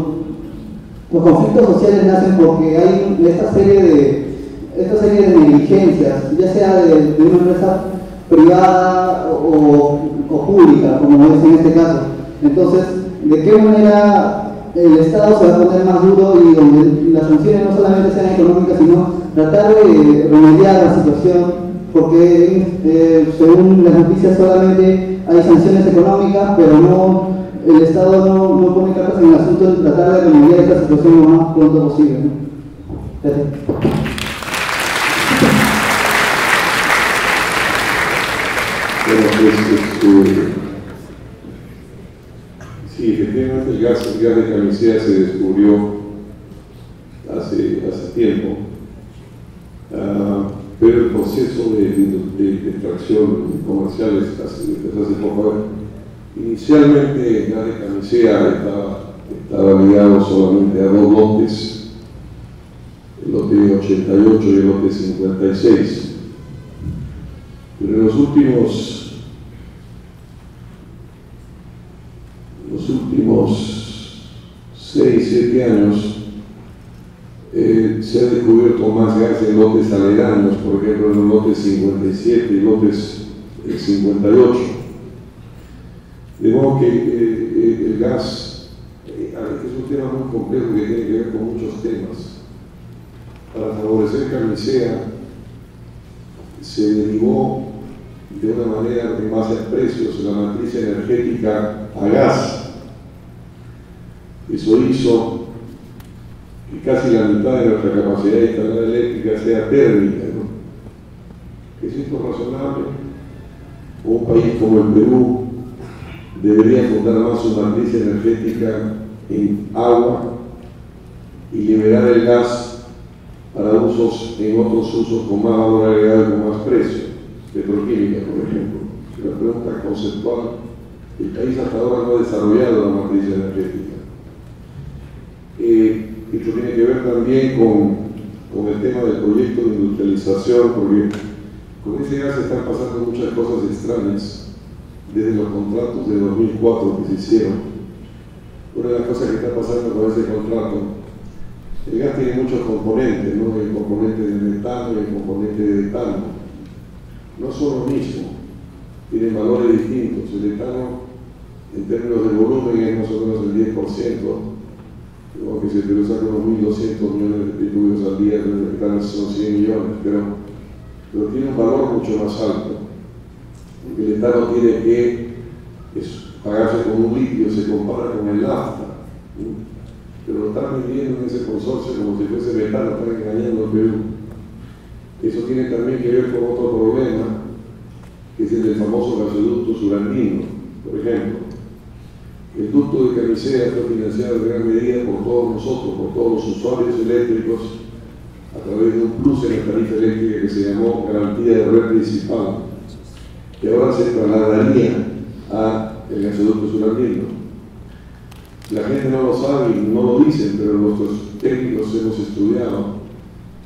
conflictos sociales nacen porque hay esta serie de negligencias, ya sea de una empresa privada o pública, como es en este caso. Entonces, ¿de qué manera el Estado se va a poner más duro y donde las sanciones no solamente sean económicas, sino tratar de remediar la situación? Porque según las noticias solamente hay sanciones económicas, pero el Estado no pone cartas en el asunto de tratar de remediar esta situación lo más pronto posible, ¿no? Gracias. Sí, efectivamente el gas de camisea se descubrió hace tiempo, pero el proceso de extracción comercial empezó hace poco. Inicialmente el gas de camisea estaba ligado solamente a dos lotes, el lote 88 y el lote 56. Pero en los últimos 6-7 años se ha descubierto más gas en lotes aledaños, por ejemplo en los lotes 57 y lotes 58. De modo que el gas es un tema muy complejo que tiene que ver con muchos temas. Para favorecer camisea se derivó de una manera en base a precios la matriz energética a gas. Eso hizo que casi la mitad de nuestra capacidad de instalar eléctrica sea térmica, ¿no? ¿Es esto razonable? Un país como el Perú debería fundar más su matriz energética en agua y liberar el gas para usos en otros usos con más valor agregado y con más precio, petroquímica, por ejemplo. Es una pregunta conceptual. El país hasta ahora no ha desarrollado la matriz energética. Esto tiene que ver también con el tema del proyecto de industrialización, porque con ese gas están pasando muchas cosas extrañas, desde los contratos de 2004 que se hicieron. Una de las cosas que está pasando con ese contrato, el gas tiene muchos componentes, ¿no? El componente de metano y el componente de etano. No son lo mismo, tienen valores distintos. El etano, en términos de volumen, es más o menos el 10%, que se te usa unos 1.200 millones de litros al día, el etano son 100 millones, pero tiene un valor mucho más alto. Porque el etano tiene que pagarse con un litio, se compara con el nafta, pero lo están vendiendo en ese consorcio como si fuese metano, están engañando al Perú. Eso tiene también que ver con otro problema, que es el del famoso gasoducto surandino, por ejemplo. El ducto de Camisea fue financiado en gran medida por todos nosotros, por todos los usuarios eléctricos, a través de un plus en la tarifa eléctrica que se llamó garantía de red principal, que ahora se trasladaría a el gasoducto surandino. La gente no lo sabe y no lo dicen, pero nuestros técnicos hemos estudiado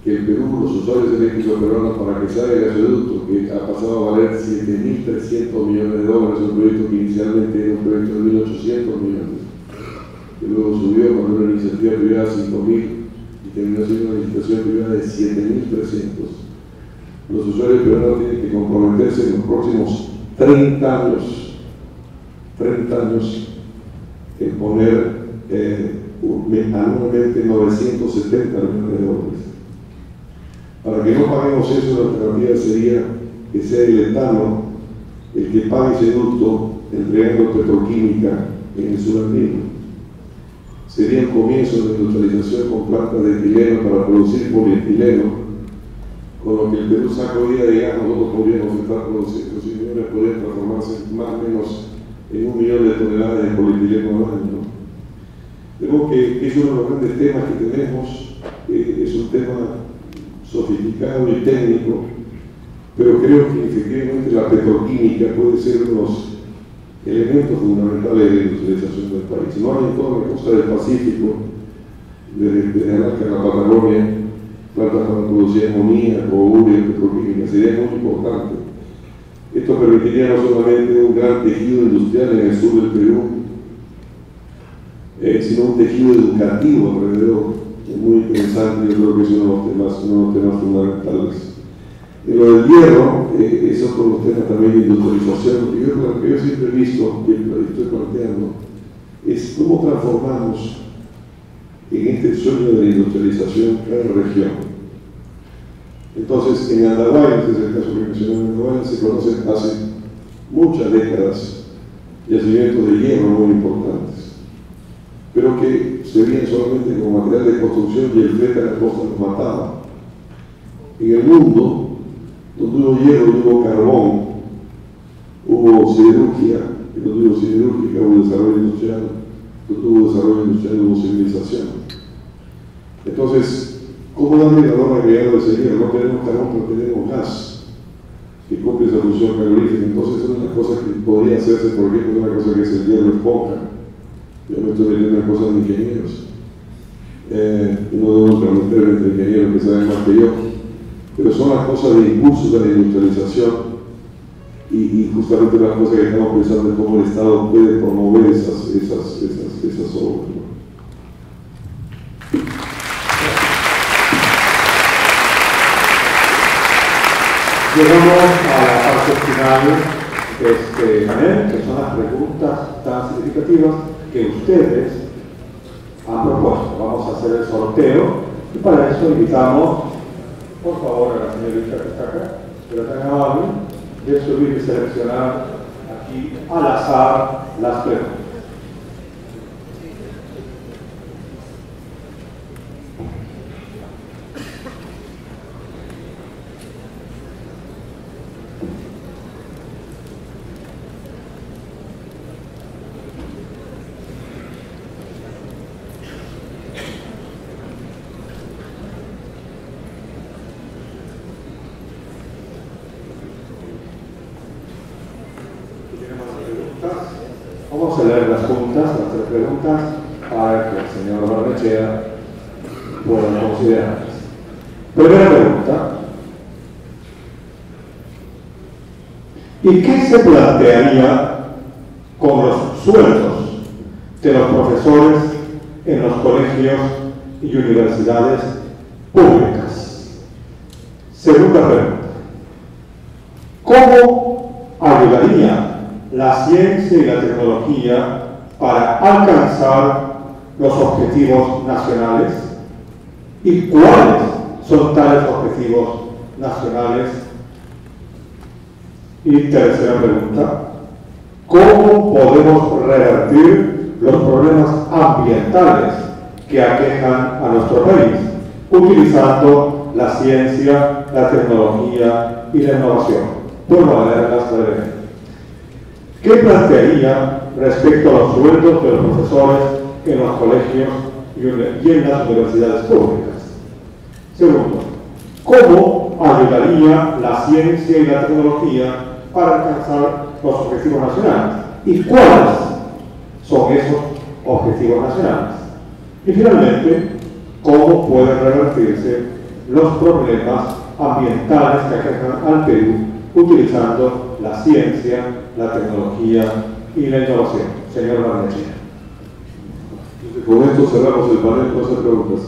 que el Perú, los usuarios eléctricos peruanos, para que salga el gasoducto, que ha pasado a valer 7.300 millones de dólares, un proyecto que inicialmente era un proyecto de 1.800 millones, que luego subió con una iniciativa privada de 5.000 y terminó siendo una licitación privada de 7.300. Los usuarios peruanos tienen que comprometerse en los próximos 30 años en poner anualmente 970 millones de dólares. Para que no paguemos eso, la alternativa sería que sea el etano el que pague ese ducto entregando petroquímica en el surandino. Sería el comienzo de la industrialización con plantas de etileno para producir polietileno, con lo que el Perú saca hoy día de gas, nosotros podríamos estar produciendo, si millones podrían transformarse más o menos en 1 millón de toneladas de polietileno al año. Creo que es uno de los grandes temas que tenemos, es un tema sofisticado y técnico, pero creo que efectivamente la petroquímica puede ser uno de los elementos fundamentales de la industrialización del país. No hay en toda la costa del Pacífico, desde Alaska a la Patagonia, plantas para producir amoníaco, urea, petroquímica, sería muy importante. Esto permitiría no solamente un gran tejido industrial en el sur del Perú, sino un tejido educativo alrededor. Es muy interesante, yo creo que es uno de los temas fundamentales. Lo del hierro es otro de los temas también de industrialización. Lo que yo siempre he visto, y lo estoy planteando, es cómo transformamos en este sueño de la industrialización cada región. Entonces, en Andahuaylas, ese es el caso que mencioné, en Andahuaylas se conocen hace muchas décadas yacimientos de hierro muy importantes, pero que se veían solamente como material de construcción y el flete a la costa los mataba. En el mundo, donde hubo hierro y hubo carbón, hubo siderurgia, y donde hubo siderúrgica hubo desarrollo industrial, donde hubo desarrollo industrial hubo civilización. Entonces, ¿cómo darle valor agregado a ese hierro? No tenemos carbón, pero tenemos gas que cumple esa función calorífica. Entonces, es una cosa que podría hacerse, por ejemplo, una cosa que es el hierro esponja. Yo me estoy metiendo en cosas de ingenieros. No debo permitir entre ingenieros que saben más que yo, pero son las cosas de impulso de la industrialización y justamente las cosas que estamos pensando en cómo el Estado puede promover esas obras, ¿no? Llegamos a la parte final de este panel, que son las preguntas tan significativas que ustedes han propuesto. Vamos a hacer el sorteo y para eso invitamos, por favor, a la señorita que está acá, pero tan amable, de subir y seleccionar aquí al azar las preguntas. Vamos a leer las juntas, las 3 preguntas, para que el señor Barnechea pueda considerarlas. Primera pregunta. ¿Y qué se plantearía con los sueldos de los profesores en los colegios y universidades públicas? Segunda pregunta. ¿Cómo ayudaría la ciencia y la tecnología para alcanzar los objetivos nacionales? ¿Y cuáles son tales objetivos nacionales? Y tercera pregunta, ¿cómo podemos revertir los problemas ambientales que aquejan a nuestro país utilizando la ciencia, la tecnología y la innovación? Bueno, a leerlas brevemente. ¿Qué plantearía respecto a los sueldos de los profesores en los colegios y en las universidades públicas? Segundo, ¿cómo ayudaría la ciencia y la tecnología para alcanzar los objetivos nacionales? ¿Y cuáles son esos objetivos nacionales? Y finalmente, ¿cómo pueden revertirse los problemas ambientales que aquejan al Perú utilizando la ciencia, la tecnología y la innovación? Señor Barnechea. Con esto cerramos el panel con esas preguntas.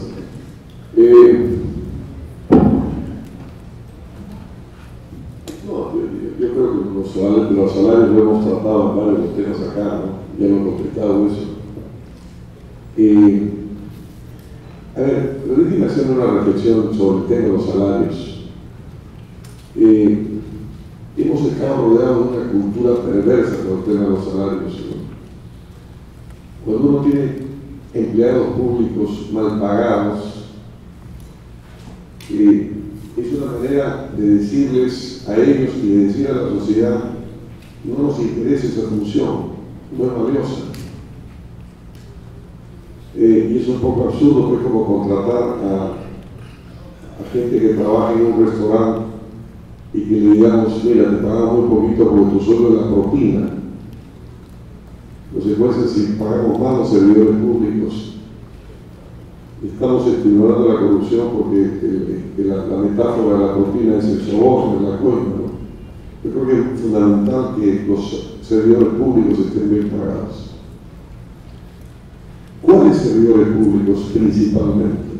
Yo creo que los salarios lo hemos tratado en varios temas acá, ¿no? Ya lo hemos contestado eso. A ver, déjenme hacer una reflexión sobre el tema de los salarios. Hemos estado rodeados de una cultura perversa con el tema de los salarios, ¿no? Cuando uno tiene empleados públicos mal pagados, es una manera de decirles a ellos y de decir a la sociedad: no nos interesa esa función, no es valiosa. Y es un poco absurdo, pues, como contratar a gente que trabaja en un restaurante y que le digamos: mira, te pagamos muy poquito porque tu sueldo es la propina. Consecuencias, si pagamos más los servidores públicos, estamos estimulando la corrupción, porque la metáfora de la propina es el soborno, es la cuenta, ¿no? Yo creo que es fundamental que los servidores públicos estén bien pagados. ¿Cuáles servidores públicos principalmente?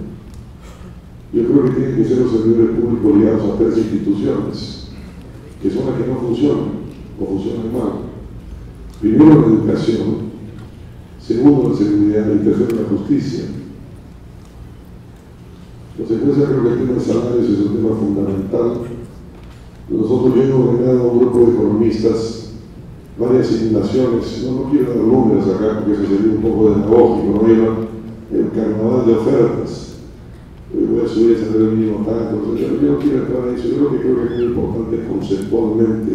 Yo creo que tienen que ser los servidores públicos ligados a tres instituciones, que son las que no funcionan o funcionan mal. Primero, la educación; segundo, la seguridad; y tercero, la justicia. Consecuencia, creo que el tema de salarios es un tema fundamental. Nosotros, yo he ordenado a un grupo de economistas varias asignaciones. No quiero dar números acá porque eso sería un poco demagógico, ¿no? El carnaval de ofertas. Voy a subir ese salario mínimo tanto. Yo no quiero entrar en eso. Yo creo que es muy importante conceptualmente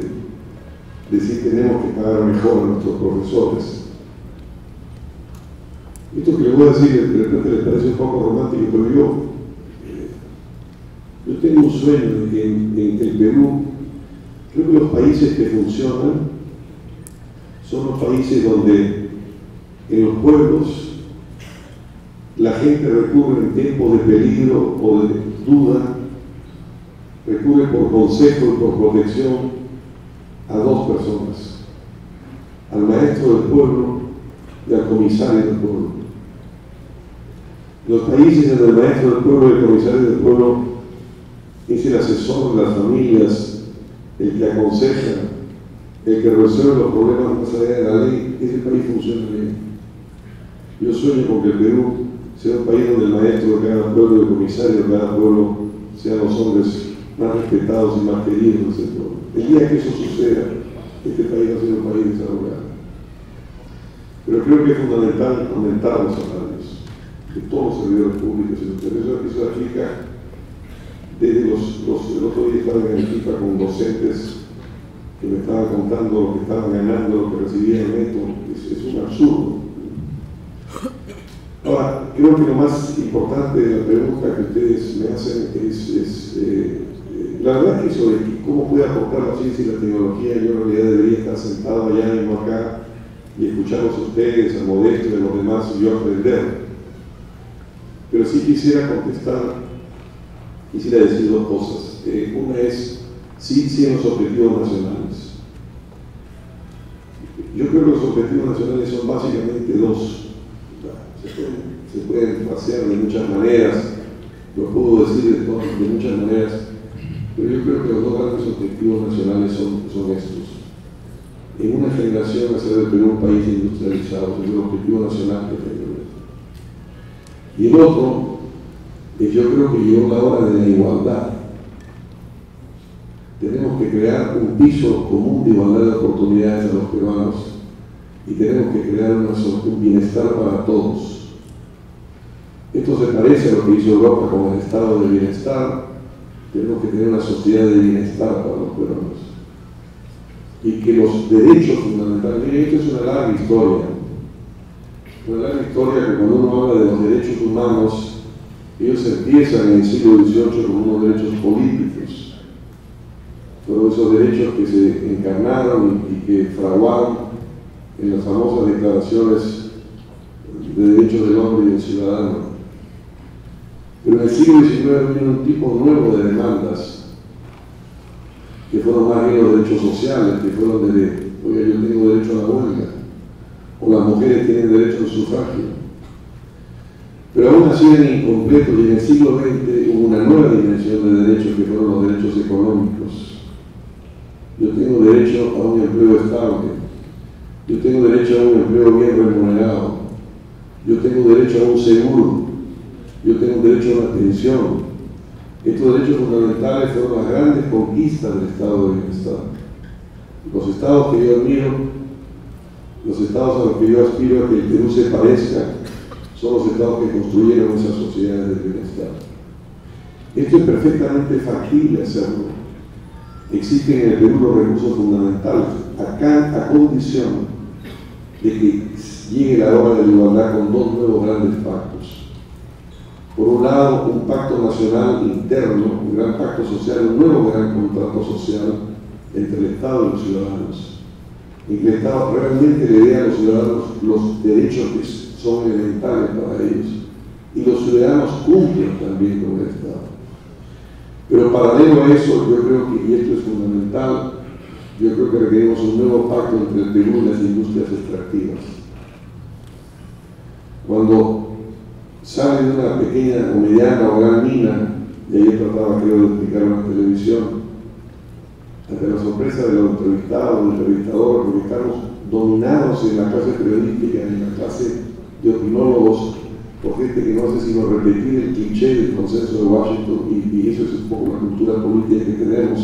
decir: tenemos que pagar mejor a nuestros profesores. Esto que les voy a decir, de repente les parece un poco romántico, pero yo tengo un sueño de que en el Perú, creo que los países que funcionan son los países donde en los pueblos la gente recurre en tiempos de peligro o de duda, recurre por consejo y por protección a dos personas: al maestro del pueblo y al comisario del pueblo. Los países donde el maestro del pueblo y el comisario del pueblo es el asesor de las familias, el que aconseja, el que resuelve los problemas más allá de la ley, ese país funciona bien. Yo sueño con que el Perú sea un país donde el maestro de cada pueblo y el comisario de cada pueblo sean los hombres más respetados y más queridos del pueblo. El día que eso suceda, este país va a ser un país desarrollado. Pero creo que es fundamental aumentar los salarios de todos los servidores públicos. Eso aplica desde el otro día estaba en Arequipa con docentes que me estaban contando lo que estaban ganando, lo que recibían neto. Es un absurdo. Ahora, creo que lo más importante de la pregunta que ustedes me hacen es la verdad que sobre cómo puede aportar la ciencia y la tecnología. Yo en realidad debería estar sentado allá mismo acá y escucharlos a ustedes, a Modesto y a los demás, y yo aprender. Pero sí quisiera contestar quisiera decir dos cosas. Una es, sí en los objetivos nacionales. Yo creo que los objetivos nacionales son básicamente dos. Se pueden pasear de muchas maneras, lo puedo decir de muchas maneras, pero yo creo que los dos grandes objetivos nacionales son estos. En una generación hacer del Perú un país industrializado, es el objetivo nacional que tengo. Y el otro es, yo creo que llegó la hora de la igualdad. Tenemos que crear un piso común de igualdad de oportunidades a los peruanos y tenemos que crear un bienestar para todos. Esto se parece a lo que hizo Europa con el estado de bienestar. Tenemos que tener una sociedad de bienestar para los peruanos. Y que los derechos fundamentales, miren, esto es una larga historia. Una larga historia que cuando uno habla de los derechos humanos, ellos empiezan en el siglo XVIII como unos derechos políticos. Todos esos derechos que se encarnaron y que fraguaron en las famosas declaraciones de derechos del hombre y del ciudadano. Pero en el siglo XIX vino un tipo nuevo de demandas, que fueron más bien los derechos sociales, que fueron de, oye, yo tengo derecho a la huelga, o las mujeres tienen derecho al sufragio. Pero aún así eran incompletos y en el siglo XX hubo una nueva dimensión de derechos que fueron los derechos económicos. Yo tengo derecho a un empleo estable, yo tengo derecho a un empleo bien remunerado, yo tengo derecho a un seguro, yo tengo derecho a una pensión. Estos derechos fundamentales fueron las grandes conquistas del estado de bienestar. Los estados que yo admiro, los estados a los que yo aspiro a que el Perú se parezca, son los estados que construyeron esas sociedades de bienestar. Esto es perfectamente factible hacerlo. Existen en el Perú los recursos fundamentales, acá a condición de que llegue la hora de la igualdad con dos nuevos grandes pactos. Por un lado, un pacto nacional interno, un gran pacto social, un nuevo gran contrato social entre el Estado y los ciudadanos. Y que el Estado realmente le dé a los ciudadanos los derechos que son elementales para ellos. Y los ciudadanos cumplen también con el Estado. Pero paralelo a eso, yo creo que, y esto es fundamental, yo creo que requerimos un nuevo pacto entre el Perú y las industrias extractivas. Cuando sale de una pequeña o mediana o gran mina, y ahí trataba, creo, de explicarlo en la televisión, ante la sorpresa del entrevistado, del entrevistador, porque estamos dominados en la clase periodística, en la clase de opinólogos, por gente que no hace sino repetir el cliché del consenso de Washington, y eso es un poco la cultura política que tenemos.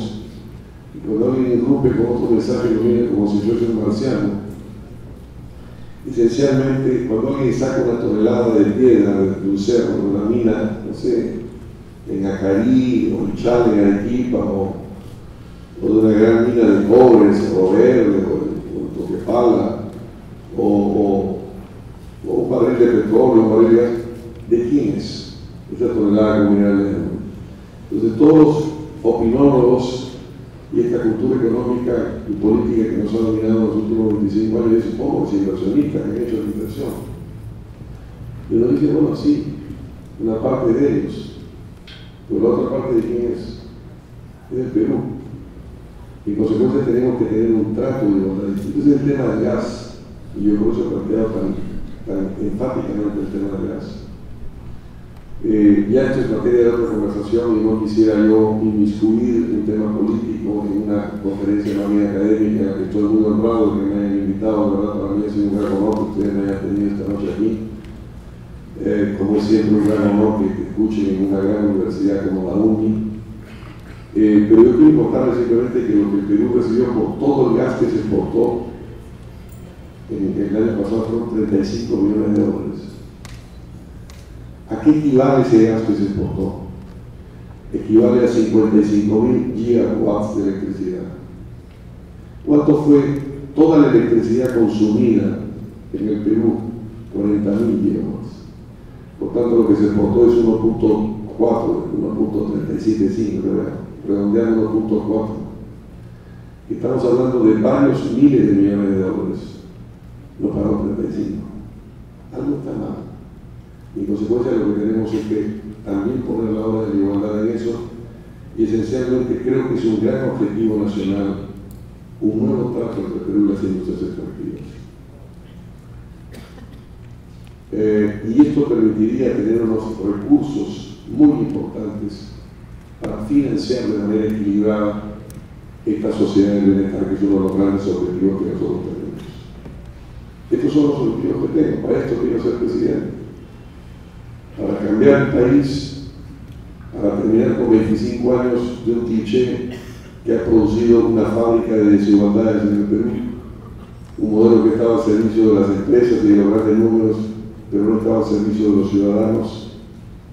Y cuando alguien irrumpe con otro mensaje, lo viene como si fuese un marciano. Esencialmente, cuando alguien saca una tonelada de piedra de un cerro, de una mina, no sé, en Acarí, o en Chale, en Arequipa, o de una gran mina de cobre en Cerro Verde, o en Toquepala, o un barril de petróleo, un barril de gas, ¿de quién es esa tonelada comunal? Entonces, todos los opinólogos y esta cultura económica y política que nos ha dominado en los últimos 25 años, dicen, oh, los inversionistas que han hecho la inversión. Y uno dice, bueno, sí, una parte de ellos, pero la otra parte de quién es el Perú. Y en consecuencia tenemos que tener un trato de igualdad. Este es el tema del gas, y yo por eso he planteado tan enfáticamente el tema del gas. Ya esto es materia de otra conversación y no quisiera yo inmiscuir un tema político en una conferencia más bien académica en la que estoy muy honrado de que me hayan invitado. La verdad, para mí es un gran honor que ustedes me hayan tenido esta noche aquí. Como es siempre un gran honor que te escuchen en una gran universidad como la UNI. Pero yo quiero contarles simplemente que lo que el Perú recibió por todo el gas que se exportó en el año pasado fueron 35 millones de dólares. ¿A qué equivale ese gas que se exportó? Equivale a 55.000 gigawatts de electricidad. ¿Cuánto fue toda la electricidad consumida en el Perú? 40.000 gigawatts. Por tanto, lo que se exportó es 1.4, 1.375, redondeando 1.4. Estamos hablando de varios miles de millones de dólares. No pagó 35. Algo está mal. En consecuencia, lo que tenemos es que también poner la obra de la igualdad en eso, y esencialmente creo que es un gran objetivo nacional, un nuevo trato entre Perú y las industrias extractivas. Y esto permitiría tener unos recursos muy importantes para financiar de manera equilibrada esta sociedad del bienestar, que es uno de los grandes objetivos que nosotros tenemos. Estos son los objetivos que tengo, para esto quiero ser presidente, para cambiar el país, para terminar con 25 años de un cliché que ha producido una fábrica de desigualdades en el Perú, un modelo que estaba al servicio de las empresas y de los grandes números, pero no estaba al servicio de los ciudadanos,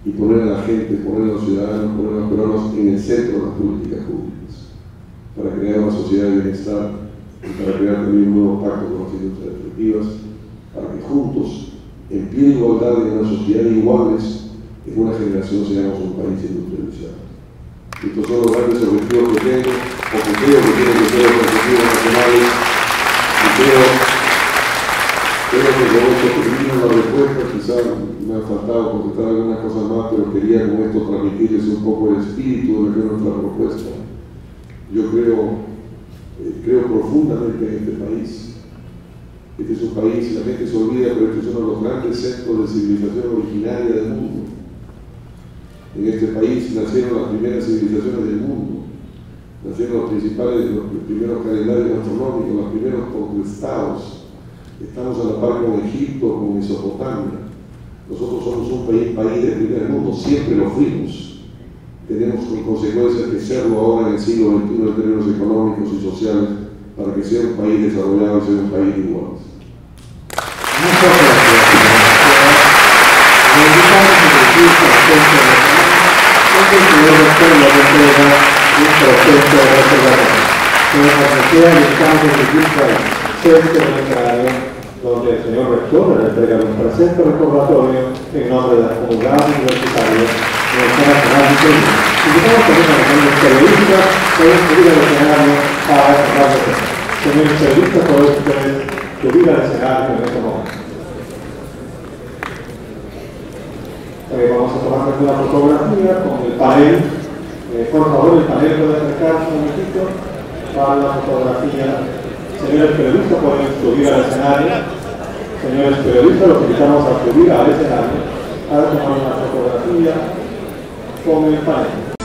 y poner a la gente, poner a los ciudadanos, poner a los peruanos en el centro de las políticas públicas, para crear una sociedad de bienestar y para crear también un nuevo pacto con las industrias extractivas, para que juntos, en pie de igualdad y en una sociedad de iguales, en una generación seamos un país industrializado. Estos son los grandes objetivos que tengo, porque creo que tienen que ser los objetivos nacionales, y creo que con esto termino la respuesta. Quizás me ha faltado contestar algunas cosas más, pero quería con esto transmitirles un poco el espíritu de lo que es nuestra propuesta. Yo creo profundamente en este país. Este es un país, la gente se olvida, pero este es uno de los grandes centros de civilización originaria del mundo. En este país nacieron las primeras civilizaciones del mundo, nacieron los primeros calendarios astronómicos, los primeros conquistados. Estamos a la par con Egipto, con Mesopotamia. Nosotros somos un país de primer mundo, siempre lo fuimos. Tenemos en consecuencia que serlo ahora en el siglo XXI en términos económicos y sociales, para que sea un país desarrollado y sea un país igual. Muchas gracias. Donde el señor rector le entrega un presente recordatorio en nombre de la comunidad universitaria de la Nacional de Perú. Invitamos también a los periodistas que pueden subir al escenario para cerrar el tema. Señores periodistas, pueden ustedes subir al escenario en este momento. Vamos a tomar una fotografía con el panel. Por favor, el panel puede acercarse un momentito para la fotografía. Señores periodistas, pueden subir al escenario. Señores periodistas, los invitamos a subir al escenario para tomar una fotografía con el panel.